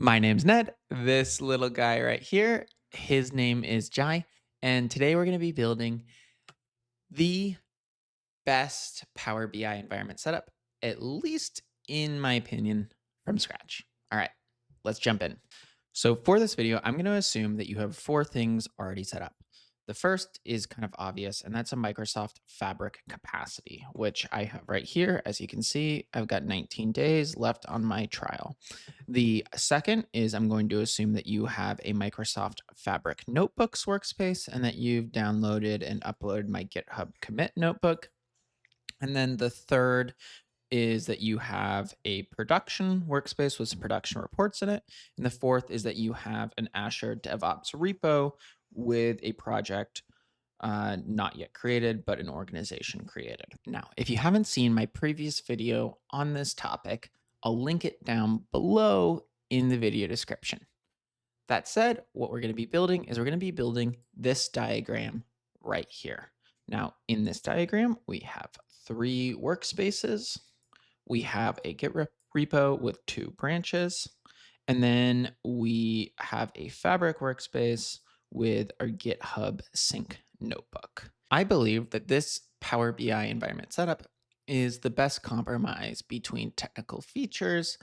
My name's Ned. This little guy right here, his name is Jai. And today we're going to be building the best Power BI environment setup, at least in my opinion, from scratch. All right, let's jump in. So for this video, I'm going to assume that you have four things already set up. The first is kind of obvious, and that's a Microsoft Fabric capacity, which I have right here. As you can see, I've got 19 days left on my trial. The second is I'm going to assume that you have a Microsoft Fabric Notebooks workspace and that you've downloaded and uploaded my GitHub commit notebook. And then the third is that you have a production workspace with some production reports in it. And the fourth is that you have an Azure DevOps repo with a project not yet created, but an organization created. Now, if you haven't seen my previous video on this topic, I'll link it down below in the video description. That said, what we're going to be building is we're going to be building this diagram right here. Now, in this diagram, we have three workspaces. We have a Git repo with two branches, and then we have a Fabric workspace with our GitHub sync notebook. I believe that this Power BI environment setup is the best compromise between technical features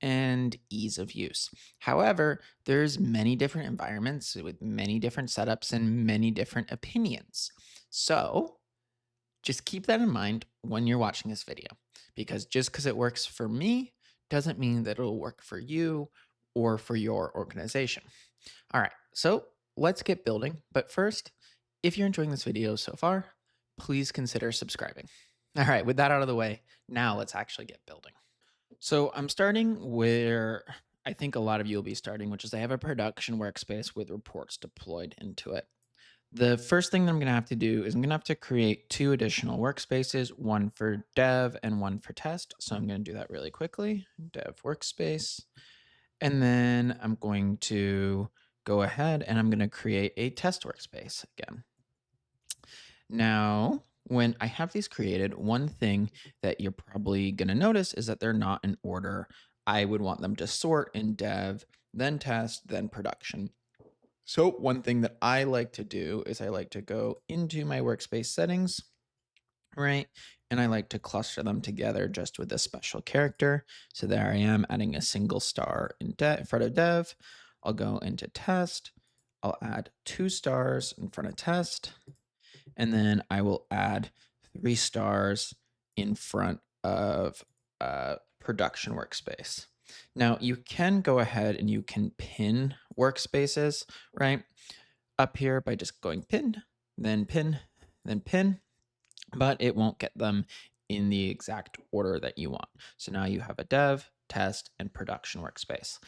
and ease of use. However, there's many different environments with many different setups and many different opinions. So just keep that in mind when you're watching this video, because just because it works for me doesn't mean that it'll work for you or for your organization. All right, so let's get building. But first, if you're enjoying this video so far, please consider subscribing. All right, with that out of the way, now let's actually get building. So I'm starting where I think a lot of you will be starting, which is I have a production workspace with reports deployed into it. The first thing that I'm going to have to do is I'm going to have to create two additional workspaces, one for dev and one for test. So I'm going to do that really quickly, dev workspace. And then I'm going to go ahead and I'm going to create a test workspace again. Now, when I have these created, one thing that you're probably going to notice is that they're not in order. I would want them to sort in dev, then test, then production. So one thing that I like to do is I like to go into my workspace settings, right? And I like to cluster them together just with a special character. So there I am adding a single star in front of dev. I'll go into test. I'll add 2 stars in front of test. And then I will add 3 stars in front of production workspace. Now you can go ahead and you can pin workspaces right up here by just going pin, then pin, then pin, but it won't get them in the exact order that you want. So now you have a dev, test, and production workspace.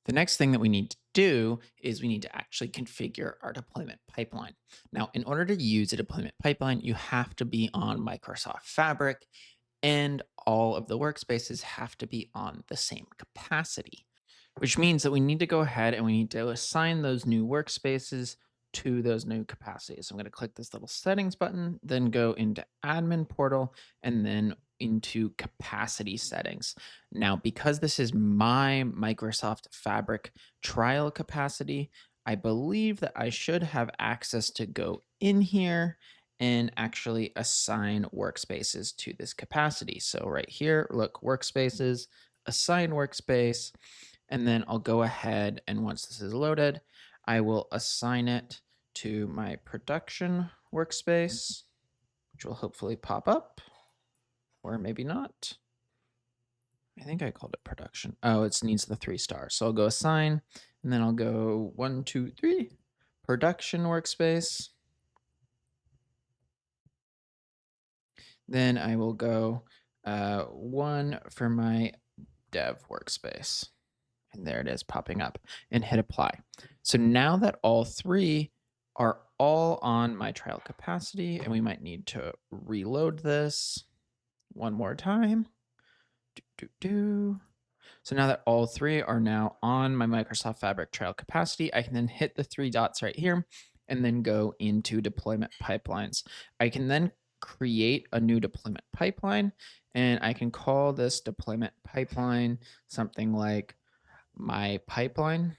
The next thing that we need to do is we need to actually configure our deployment pipeline. Now, in order to use a deployment pipeline, you have to be on Microsoft Fabric, and all of the workspaces have to be on the same capacity, which means that we need to go ahead and we need to assign those new workspaces to those new capacities. So I'm going to click this little settings button, then go into admin portal, and then into capacity settings. Now, because this is my Microsoft Fabric trial capacity, I believe that I should have access to go in here and actually assign workspaces to this capacity. So right here, look, workspaces, assign workspace, and then I'll go ahead and once this is loaded, I will assign it to my production workspace, which will hopefully pop up, or maybe not. I think I called it production. Oh, it needs the 3 stars. So I'll go assign, and then I'll go 1, 2, 3, production workspace. Then I will go 1 for my dev workspace. And there it is popping up, and hit apply. So now that all 3 are all on my trial capacity, and we might need to reload this one more time. So now that all 3 are now on my Microsoft Fabric trial capacity, I can then hit the 3 dots right here and then go into deployment pipelines. I can then create a new deployment pipeline, and I can call this deployment pipeline something like my pipeline,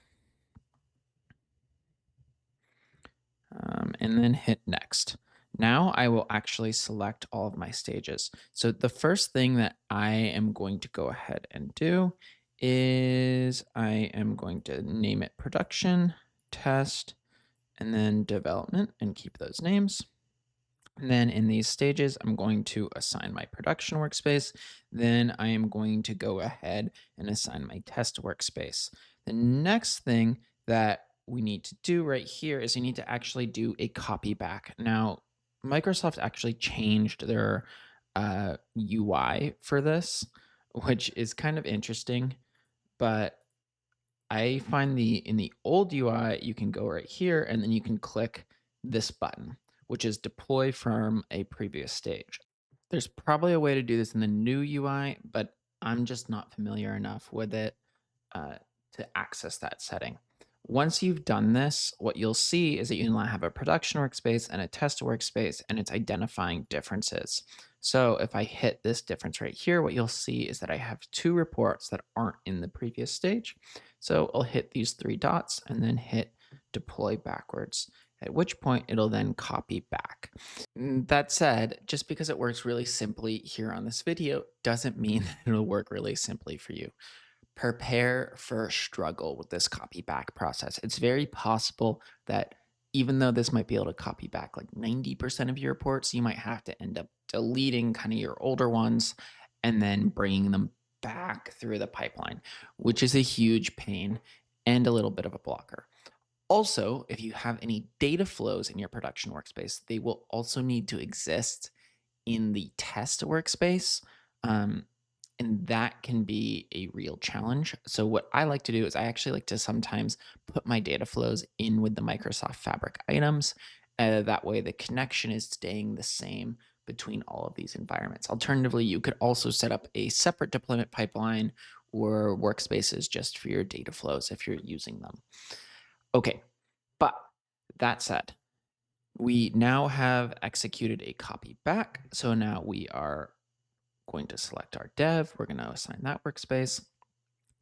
and then hit next. Now I will actually select all of my stages. So the first thing that I am going to go ahead and do is I am going to name it production, test, and then development, and keep those names. And then in these stages, I'm going to assign my production workspace. Then I am going to go ahead and assign my test workspace. The next thing that we need to do right here is we need to actually do a copy back. Now, Microsoft actually changed their UI for this, which is kind of interesting, but I find in the old UI, you can go right here and then you can click this button, which is deploy from a previous stage. There's probably a way to do this in the new UI, but I'm just not familiar enough with it uh, to access that setting. Once you've done this, what you'll see is that you now have a production workspace and a test workspace, and it's identifying differences. So if I hit this difference right here, what you'll see is that I have two reports that aren't in the previous stage. So I'll hit these three dots and then hit deploy backwards, at which point it'll then copy back. That said, just because it works really simply here on this video doesn't mean that it'll work really simply for you. Prepare for a struggle with this copy back process. It's very possible that even though this might be able to copy back like 90% of your reports, you might have to end up deleting kind of your older ones and then bringing them back through the pipeline, which is a huge pain and a little bit of a blocker. Also, if you have any data flows in your production workspace, they will also need to exist in the test workspace. Um, and that can be a real challenge. So, what I like to do is I actually like to sometimes put my data flows in with the Microsoft Fabric items. That way, the connection is staying the same between all of these environments. Alternatively, you could also set up a separate deployment pipeline or workspaces just for your data flows if you're using them. Okay, but that said, we now have executed a copy back. So now we are going to select our dev. We're going to assign that workspace.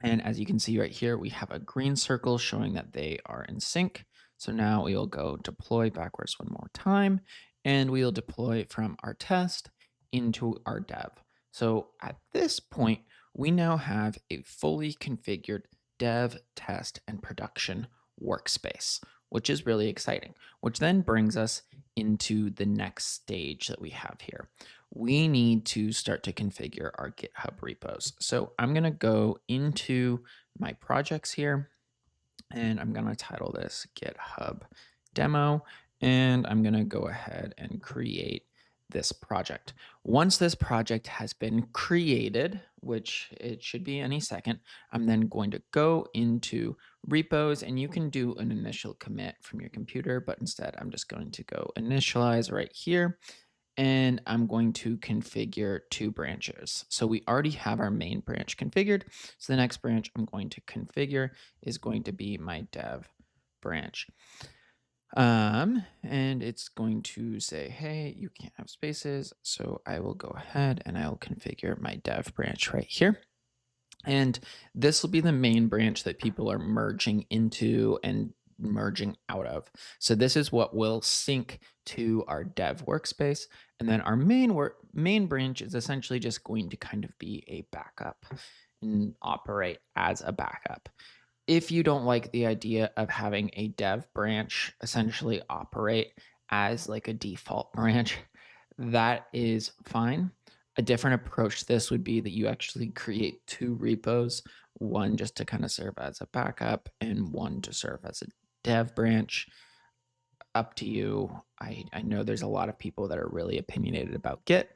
And as you can see right here, we have a green circle showing that they are in sync. So now we will go deploy backwards one more time, and we will deploy from our test into our dev. So at this point, we now have a fully configured dev, test, and production workspace, which is really exciting, which then brings us into the next stage that we have here. We need to start to configure our GitHub repos. So I'm going to go into my projects here, and I'm going to title this GitHub demo, and I'm going to go ahead and create this project. Once this project has been created, which it should be any second, I'm then going to go into repos, and you can do an initial commit from your computer, but instead I'm just going to go initialize right here, and I'm going to configure two branches. So we already have our main branch configured. So the next branch I'm going to configure is going to be my dev branch. And it's going to say, hey, you can't have spaces. So I will go ahead and I'll configure my dev branch right here. And this will be the main branch that people are merging into and merging out of. So this is what will sync to our dev workspace. And then our main branch is essentially just going to kind of be a backup and operate as a backup. If you don't like the idea of having a dev branch essentially operate as like a default branch, that is fine. A different approach to this would be that you actually create two repos, one just to kind of serve as a backup and one to serve as a dev branch. Up to you. I know there's a lot of people that are really opinionated about Git.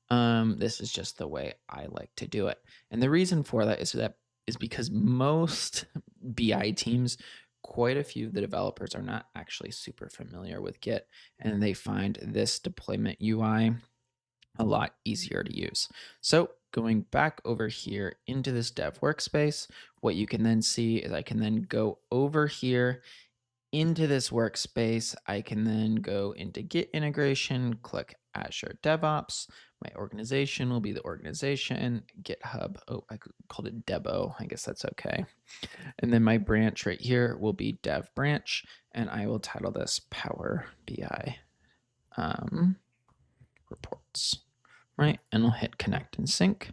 This is just the way I like to do it. And the reason for that is because most BI teams, quite a few of the developers are not actually super familiar with Git, and they find this deployment UI a lot easier to use. So going back over here into this dev workspace, what you can then see is I can then go over here into this workspace. I can then go into Git integration, click Azure DevOps. My organization will be the organization. GitHub, oh, I called it Debo. I guess that's okay. And then my branch right here will be dev branch, and I will title this Power BI reports, right? And I'll hit connect and sync,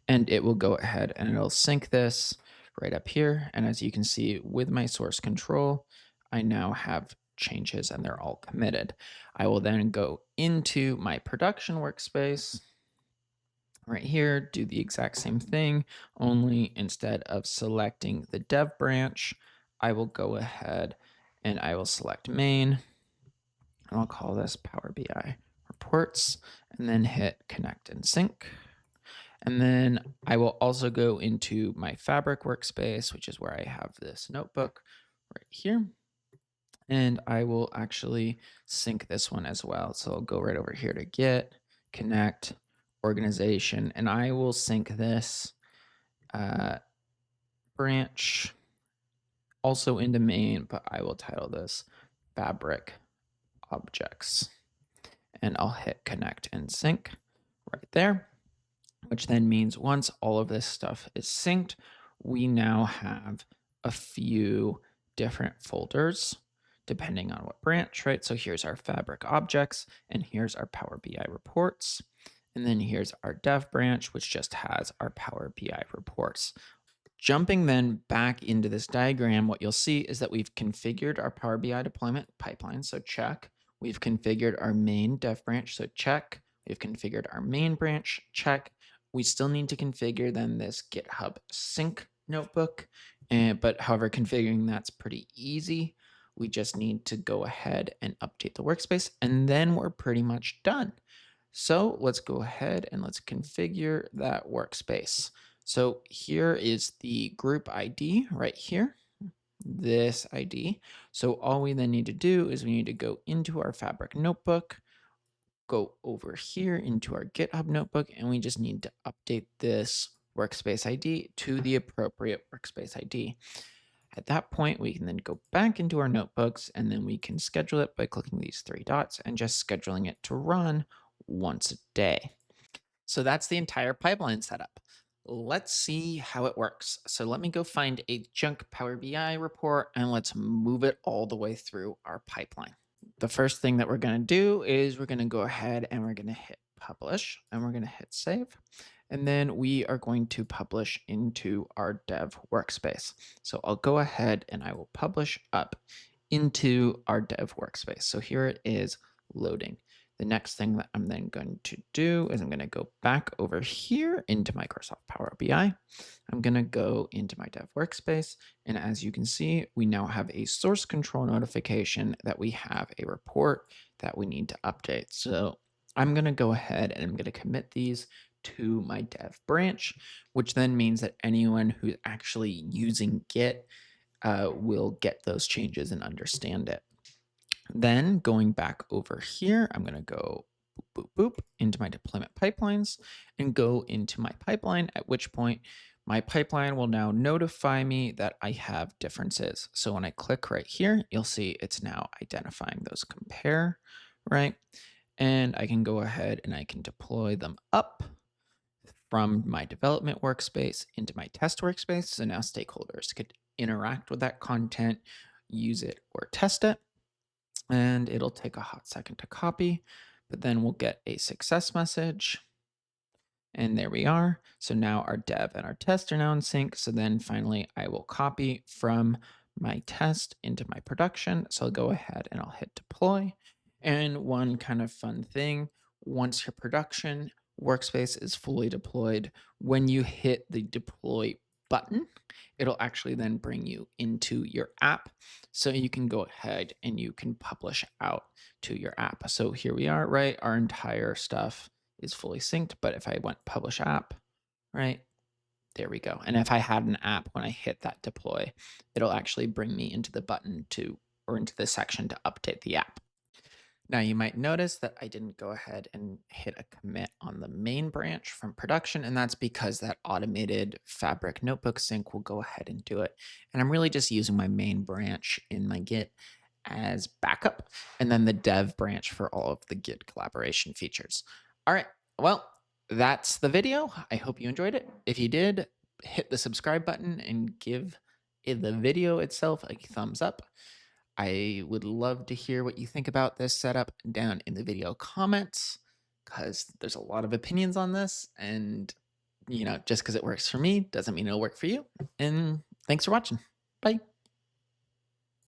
and it will go ahead and it'll sync this right up here. And as you can see with my source control, I now have changes and they're all committed. I will then go into my production workspace right here, do the exact same thing, only instead of selecting the dev branch, I will go ahead and I will select main, and I'll call this Power BI reports, and then hit connect and sync. And then I will also go into my Fabric workspace, which is where I have this notebook right here. And I will actually sync this one as well. So I'll go right over here to Git, Connect, Organization, and I will sync this branch also into main, but I will title this Fabric Objects. And I'll hit Connect and Sync right there, which then means once all of this stuff is synced, we now have a few different folders depending on what branch, right? So here's our Fabric objects, and here's our Power BI reports. And then here's our dev branch, which just has our Power BI reports. Jumping then back into this diagram, what you'll see is that we've configured our Power BI deployment pipeline, so check. We've configured our main dev branch, so check. We've configured our main branch, check. We still need to configure then this GitHub sync notebook, but however, configuring that's pretty easy. We just need to go ahead and update the workspace, and then we're pretty much done. So let's go ahead and let's configure that workspace. So here is the group ID right here, this ID. So all we then need to do is we need to go into our Fabric notebook, go over here into our GitHub notebook, and we just need to update this workspace ID to the appropriate workspace ID. At that point, we can then go back into our notebooks and then we can schedule it by clicking these three dots and just scheduling it to run once a day. So that's the entire pipeline setup. Let's see how it works. So let me go find a junk Power BI report and let's move it all the way through our pipeline. The first thing that we're going to do is we're going to go ahead and we're going to hit publish and we're going to hit save. And then we are going to publish into our dev workspace. So I'll go ahead and I will publish up into our dev workspace. So here it is loading. The next thing that I'm then going to do is I'm going to go back over here into Microsoft Power BI. I'm going to go into my dev workspace. And as you can see, we now have a source control notification that we have a report that we need to update. So I'm going to go ahead and I'm going to commit these to my dev branch, which then means that anyone who's actually using Git will get those changes and understand it. Then going back over here, I'm going to go boop, boop, boop into my deployment pipelines and go into my pipeline, at which point my pipeline will now notify me that I have differences. So when I click right here, you'll see it's now identifying those compare, right? And I can go ahead and I can deploy them up from my development workspace into my test workspace. So now stakeholders could interact with that content, use it or test it. And it'll take a hot second to copy, but then we'll get a success message. And there we are. So now our dev and our test are now in sync. So then finally I will copy from my test into my production. So I'll go ahead and I'll hit deploy. And one kind of fun thing, once your production workspace is fully deployed, when you hit the deploy button, it'll actually then bring you into your app. So you can go ahead and you can publish out to your app. So here we are, right? Our entire stuff is fully synced. But if I went publish app, right? There we go. And if I had an app, when I hit that deploy, it'll actually bring me into the button to, or into the section to update the app. Now you might notice that I didn't go ahead and hit a commit on the main branch from production, and that's because that automated Fabric notebook sync will go ahead and do it. And I'm really just using my main branch in my Git as backup, and then the dev branch for all of the Git collaboration features. All right, Well, that's the video. I hope you enjoyed it. If you did, hit the subscribe button and give the video itself a thumbs up. I would love to hear what you think about this setup down in the video comments because there's a lot of opinions on this. And, just because it works for me doesn't mean it'll work for you. And thanks for watching. Bye.